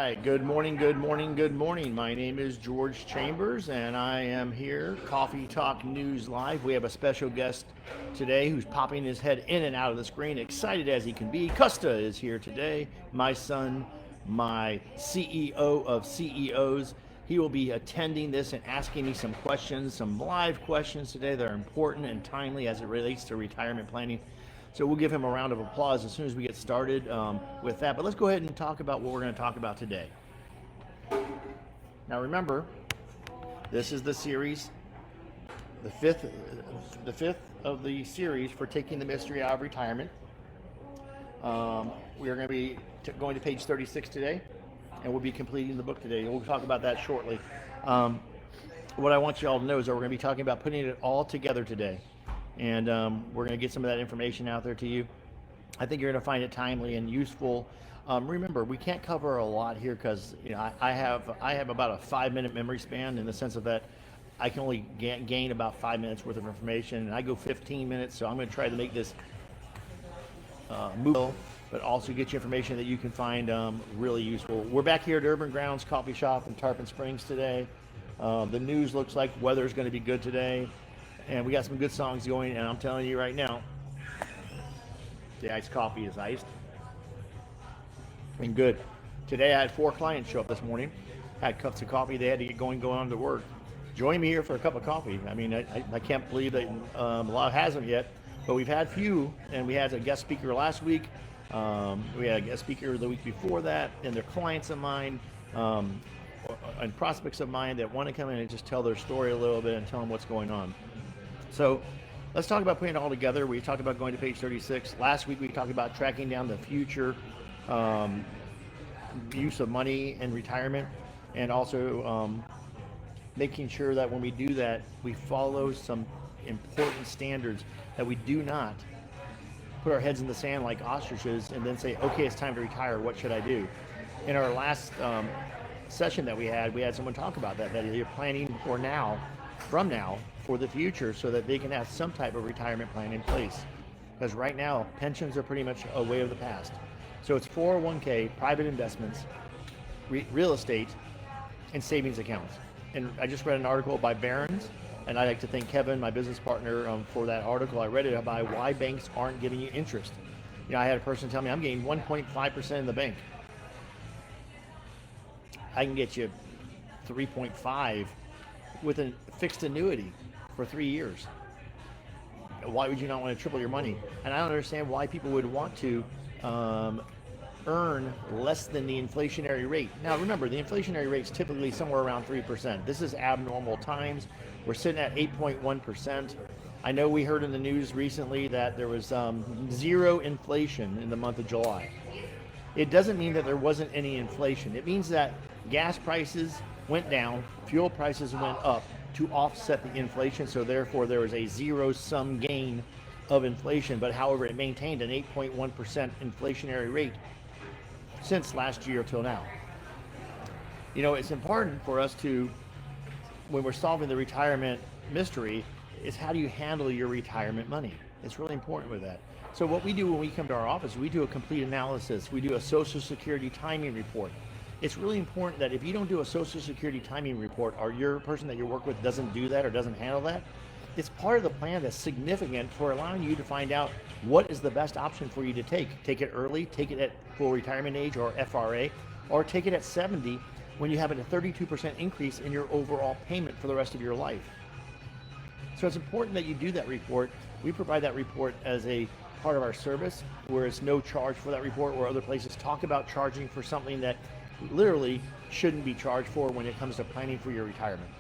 right, good morning, good morning, good morning. My name is George Chambers, and I am here, Coffee Talk News Live. We have a special guest today who's popping his head in and out of the screen, excited as he can be. Custa is here today, my son, my CEO of CEOs. He will be attending this and asking me some questions, some live questions today that are important and timely as it relates to retirement planning. So we'll give him a round of applause as soon as we get started with that. But let's go ahead and talk about what we're going to talk about today. Now remember, this is the series, the fifth of the series for taking the mystery out of retirement. We are going to be going to page 36 today, and we'll be completing the book today. We'll talk about that shortly. What I want you all to know is that we're going to be talking about putting it all together today. And we're going to get some of that information out there to you. I think you're going to find it timely and useful. Remember, we can't cover a lot here because I have about a 5-minute memory span, in the sense of that I can only gain about 5 minutes worth of information, and I go 15 minutes. So I'm going to try to make this move, but also get you information that you can find really useful. We're back here at Urban Grounds Coffee Shop in Tarpon Springs today. The news looks like weather's going to be good today. And we got some good songs going, and I'm telling you right now, the iced coffee is iced and good. Today I had 4 clients show up this morning, had cups of coffee. They had to get going on to work. Join me here for a cup of coffee. I mean, I can't believe that a lot hasn't yet, but we've had few, and we had a guest speaker last week. We had a guest speaker the week before that, and they're clients of mine and prospects of mine that want to come in and just tell their story a little bit and tell them what's going on. So let's talk about putting it all together. We talked about going to page 36. Last week we talked about tracking down the future use of money in retirement, and also making sure that when we do that, we follow some important standards, that we do not put our heads in the sand like ostriches and then say, okay, it's time to retire. What should I do? In our last session that we had someone talk about that they're planning from now for the future, so that they can have some type of retirement plan in place. Because right now, pensions are pretty much a way of the past. So it's 401k, private investments, real estate, and savings accounts. And I just read an article by Barron's, and I'd like to thank Kevin, my business partner, for that article. I read it about why banks aren't giving you interest. I had a person tell me, I'm getting 1.5% in the bank. I can get you 3.5 with a fixed annuity for 3 years. Why would you not want to triple your money? And I don't understand why people would want to earn less than the inflationary rate. Now remember, the inflationary rate is typically somewhere around 3%. This is abnormal times. We're sitting at 8.1%. I know we heard in the news recently that there was 0 inflation in the month of July. It doesn't mean that there wasn't any inflation. It means that gas prices went down, fuel prices went up to offset the inflation, so therefore there was a zero-sum gain of inflation. But however, it maintained an 8.1% inflationary rate since last year till now. It's important for us to, when we're solving the retirement mystery, is how do you handle your retirement money? It's really important with that. So what we do when we come to our office, we do a complete analysis. We do a Social Security timing report. It's really important that if you don't do a Social Security timing report, or your person that you work with doesn't do that or doesn't handle that, it's part of the plan that's significant for allowing you to find out what is the best option for you to take. Take it early, take it at full retirement age or FRA, or take it at 70 when you have a 32% increase in your overall payment for the rest of your life. So it's important that you do that report. We provide that report as a part of our service, where it's no charge for that report, where other places talk about charging for something that literally shouldn't be charged for when it comes to planning for your retirement.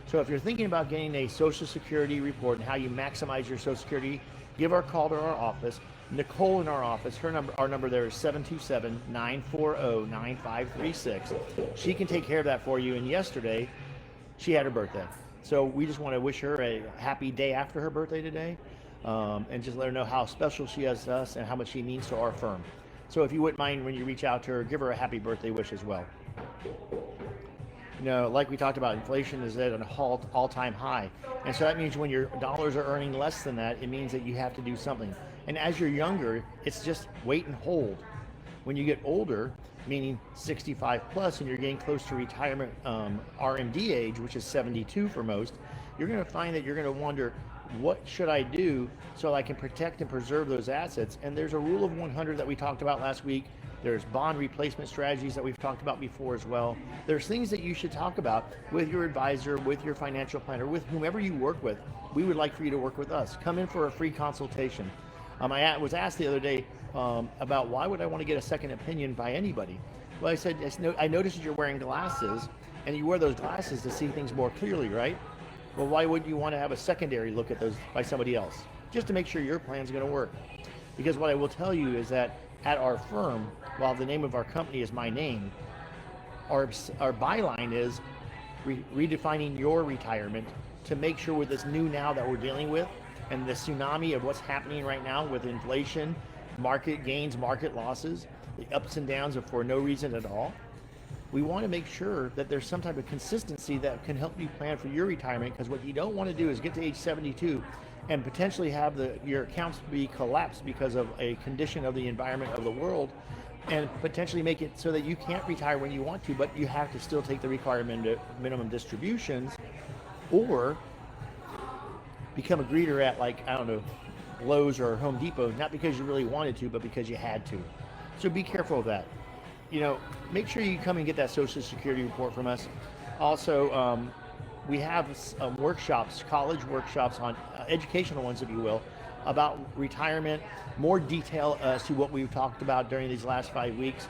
So if you're thinking about getting a Social Security report and how you maximize your Social Security, give our call to our office. Nicole in our office, our number there is 727-940-9536. She can take care of that for you. And yesterday, she had her birthday. So we just want to wish her a happy day after her birthday today, and just let her know how special she is to us and how much she means to our firm. So if you wouldn't mind, when you reach out to her, give her a happy birthday wish as well. Like we talked about, inflation is at an all-time high. And so that means when your dollars are earning less than that, it means that you have to do something. And as you're younger, it's just wait and hold. When you get older, meaning 65 plus, and you're getting close to retirement RMD age, which is 72 for most, you're going to find that you're going to wonder, what should I do so I can protect and preserve those assets? And there's a rule of 100 that we talked about last week. There's bond replacement strategies that we've talked about before as well. There's things that you should talk about with your advisor, with your financial planner, with whomever you work with. We would like for you to work with us. Come in for a free consultation. I was asked the other day about why would I want to get a second opinion by anybody? Well, I said, I noticed you're wearing glasses, and you wear those glasses to see things more clearly, right? Well, why wouldn't you want to have a secondary look at those by somebody else? Just to make sure your plan's going to work. Because what I will tell you is that at our firm, while the name of our company is my name, our byline is redefining your retirement to make sure with this new now that we're dealing with and the tsunami of what's happening right now with inflation, market gains, market losses, the ups and downs of for no reason at all. We want to make sure that there's some type of consistency that can help you plan for your retirement, because what you don't want to do is get to age 72 and potentially have your accounts be collapsed because of a condition of the environment of the world, and potentially make it so that you can't retire when you want to, but you have to still take the required minimum distributions, or become a greeter at, like, I don't know, Lowe's or Home Depot, not because you really wanted to, but because you had to. So be careful of that. Make sure you come and get that Social Security report from us. Also, we have workshops, college workshops on educational ones, if you will, about retirement, more detail as to what we've talked about during these last 5 weeks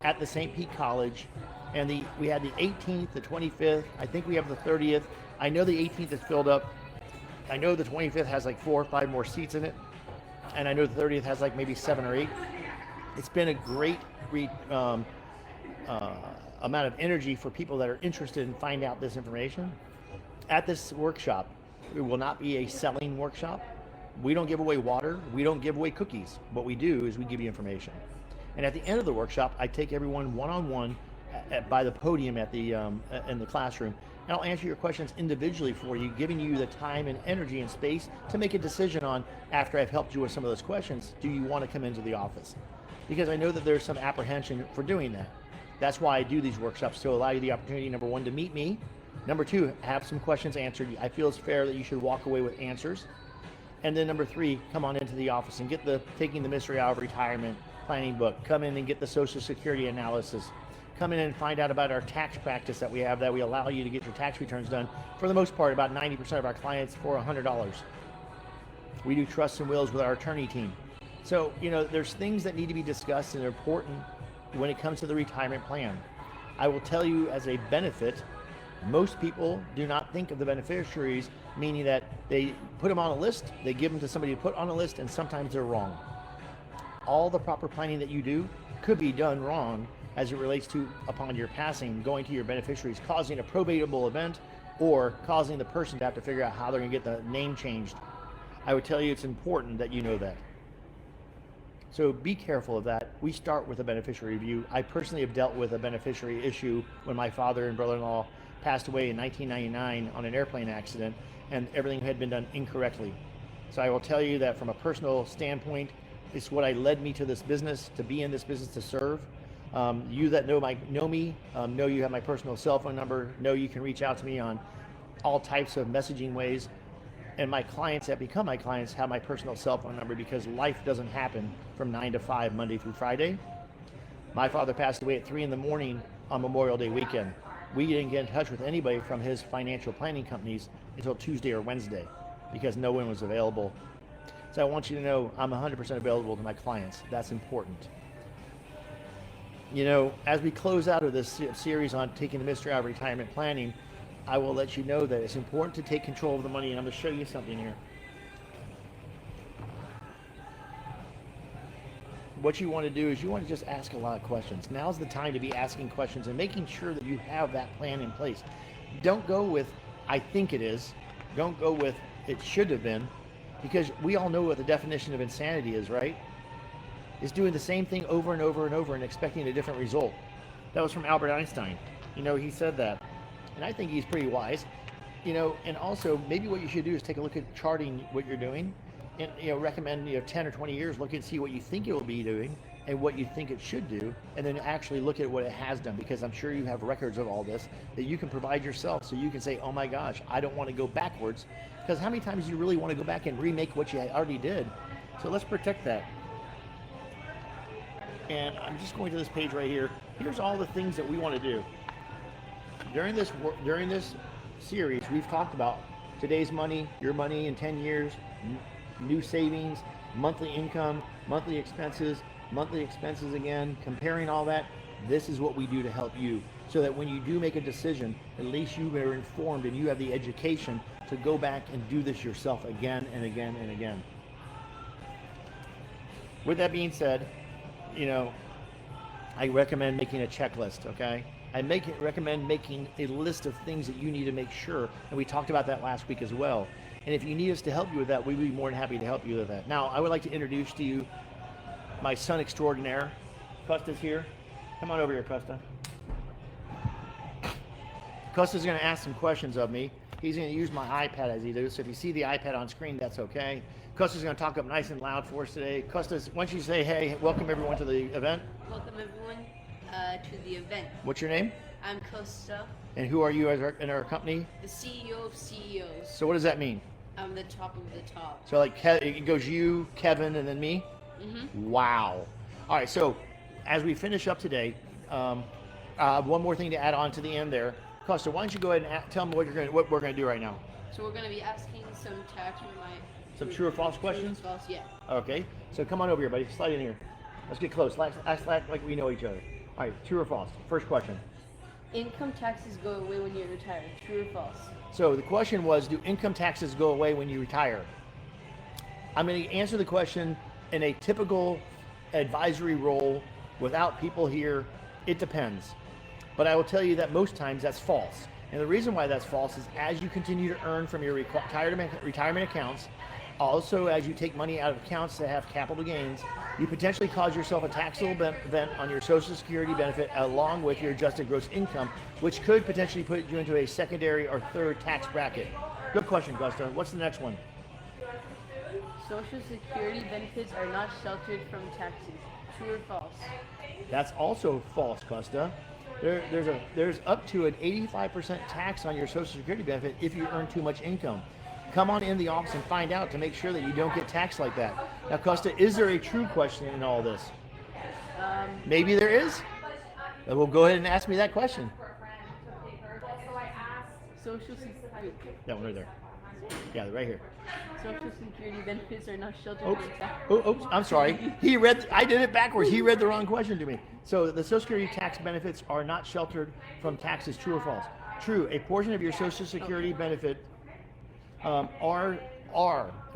at the St. Pete College. And we had the 18th, the 25th, I think we have the 30th. I know the 18th is filled up. I know the 25th has like 4 or 5 more seats in it. And I know the 30th has like maybe 7 or 8. It's been a great amount of energy for people that are interested in finding out this information. At this workshop, it will not be a selling workshop. We don't give away water. We don't give away cookies. What we do is we give you information. And at the end of the workshop, I take everyone one-on-one by the podium at the in the classroom, and I'll answer your questions individually for you, giving you the time and energy and space to make a decision on, after I've helped you with some of those questions, do you want to come into the office? Because I know that there's some apprehension for doing that. That's why I do these workshops, to allow you the opportunity, number one, to meet me. Number two, have some questions answered. I feel it's fair that you should walk away with answers. And then number three, come on into the office and get the Taking the Mystery Out of Retirement planning book. Come in and get the Social Security analysis. Come in and find out about our tax practice that we have, that we allow you to get your tax returns done. For the most part, about 90% of our clients for $100. We do trusts and wills with our attorney team. So, there's things that need to be discussed and are important when it comes to the retirement plan. I will tell you, as a benefit, most people do not think of the beneficiaries, meaning that they put them on a list, they give them to somebody to put on a list, and sometimes they're wrong. All the proper planning that you do could be done wrong as it relates to, upon your passing, going to your beneficiaries, causing a probatable event, or causing the person to have to figure out how they're going to get the name changed. I would tell you it's important that you know that. So be careful of that. We start with a beneficiary review. I personally have dealt with a beneficiary issue when my father and brother-in-law passed away in 1999 on an airplane accident, and everything had been done incorrectly. So I will tell you that from a personal standpoint, it's what led me to this business, to be in this business, to serve. You that know me, know you have my personal cell phone number, know you can reach out to me on all types of messaging ways. And my clients that become my clients have my personal cell phone number, because life doesn't happen from 9 to 5, Monday through Friday. My father passed away at 3 in the morning on Memorial Day weekend. We didn't get in touch with anybody from his financial planning companies until Tuesday or Wednesday, because no one was available. So I want you to know I'm 100% available to my clients. That's important. As we close out of this series on Taking the Mystery Out of Retirement Planning, I will let you know that it's important to take control of the money, and I'm going to show you something here. What you want to do is you want to just ask a lot of questions. Now's the time to be asking questions and making sure that you have that plan in place. Don't go with, I think it is. Don't go with, it should have been, because we all know what the definition of insanity is, right? It's doing the same thing over and over and over and expecting a different result. That was from Albert Einstein. He said that. And I think he's pretty wise. And also maybe what you should do is take a look at charting what you're doing, and recommend 10 or 20 years, look and see what you think you'll be doing, and what you think it should do, and then actually look at what it has done, because I'm sure you have records of all this that you can provide yourself, so you can say, oh my gosh, I don't want to go backwards, because how many times do you really want to go back and remake what you already did? So let's protect that. And I'm just going to this page right here. Here's all the things that we want to do. During this series, we've talked about today's money, your money in 10 years, new savings, monthly income, monthly expenses again, comparing all that. This is what we do to help you, so that when you do make a decision, at least you are informed and you have the education to go back and do this yourself again and again and again. With that being said, I recommend making a checklist, okay? I recommend making a list of things that you need to make sure, and we talked about that last week as well. And if you need us to help you with that, we'd be more than happy to help you with that. Now, I would like to introduce to you my son extraordinaire. Costa's here. Come on over here, Costa. Costa's going to ask some questions of me. He's going to use my iPad as he does, so if you see the iPad on screen, that's okay. Costa's going to talk up nice and loud for us today. Costa, why don't you say, hey, welcome everyone to the event. Welcome everyone to the event. What's your name? I'm Costa. And who are you in our company? The CEO of CEOs. So what does that mean? I'm the top of the top. So like it goes you, Kevin, and then me? Mm-hmm. Wow. All right, so as we finish up today, one more thing to add on to the end there. Costa, why don't you go ahead and tell me what we're going to do right now? So we're going to be asking some some true or false questions? True or false, yeah. Okay, so come on over here, buddy. Slide in here. Let's get close. Act like we know each other. All right, true or false? First question. Income taxes go away when you retire. True or false? So the question was, do income taxes go away when you retire? I'm going to answer the question in a typical advisory role without people here. It depends. But I will tell you that most times that's false. And the reason why that's false is as you continue to earn from your retirement accounts, also as you take money out of accounts that have capital gains, you potentially cause yourself a taxable event on your Social Security benefit along with your adjusted gross income, which could potentially put you into a secondary or third tax bracket. Good question, Gusta. What's the next one? Social Security benefits are not sheltered from taxes. True or false? That's also false, Gusta. There's up to an 85% tax on your Social Security benefit if you earn too much income. Come on in the office and find out to make sure that you don't get taxed like that. Now, Costa, is there a true question in all this? Maybe there is. Well, go ahead and ask me that question. Social Security. That one right there. Yeah, right here. Social Security benefits are not sheltered from tax. Oops, I'm sorry. I did it backwards. He read the wrong question to me. So the Social Security tax benefits are not sheltered from taxes. True or false? True. A portion of your Social Security benefit are,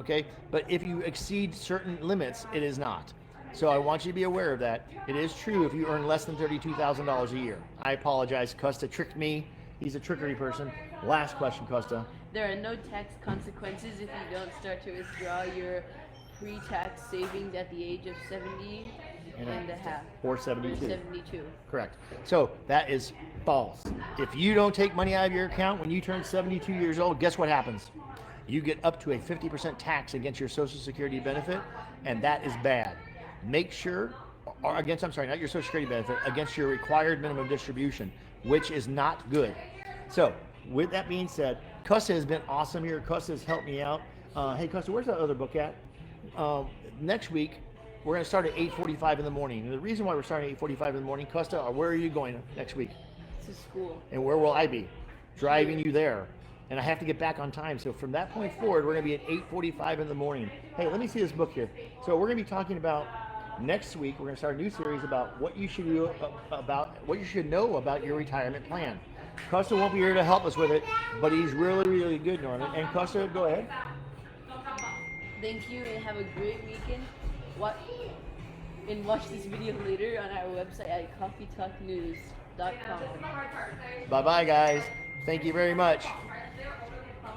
okay? But if you exceed certain limits, it is not. So I want you to be aware of that. It is true if you earn less than $32,000 a year. I apologize. Costa tricked me. He's a trickery person. Last question, Costa. There are no tax consequences if you don't start to withdraw your pre-tax savings at the age of 70 and a half. Or 72. Or 72. Correct. So that is false. If you don't take money out of your account when you turn 72 years old, guess what happens? You get up to a 50% tax against your Social Security benefit, and that is bad. Make sure, or against, I'm sorry, not your Social Security benefit, against your required minimum distribution, which is not good. So, with that being said, Costa has been awesome here. Costa has helped me out. Hey, Costa, where's that other book at? Next week, we're going to start at 8:45 in the morning. And the reason why we're starting at 8:45 in the morning, Costa, where are you going next week? To school. And where will I be? Driving you there. And I have to get back on time. So from that point forward, we're going to be at 8:45 in the morning. Hey, let me see this book here. So we're going to be talking about next week. We're going to start a new series about what you should know about your retirement plan. Costa won't be here to help us with it, but he's really, really good, Norman. And Costa, go ahead. Thank you, and have a great weekend. Watch this video later on our website at CoffeeTalkNews.com. Bye-bye, guys. Thank you very much.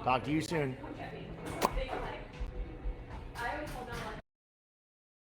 Talk to you soon.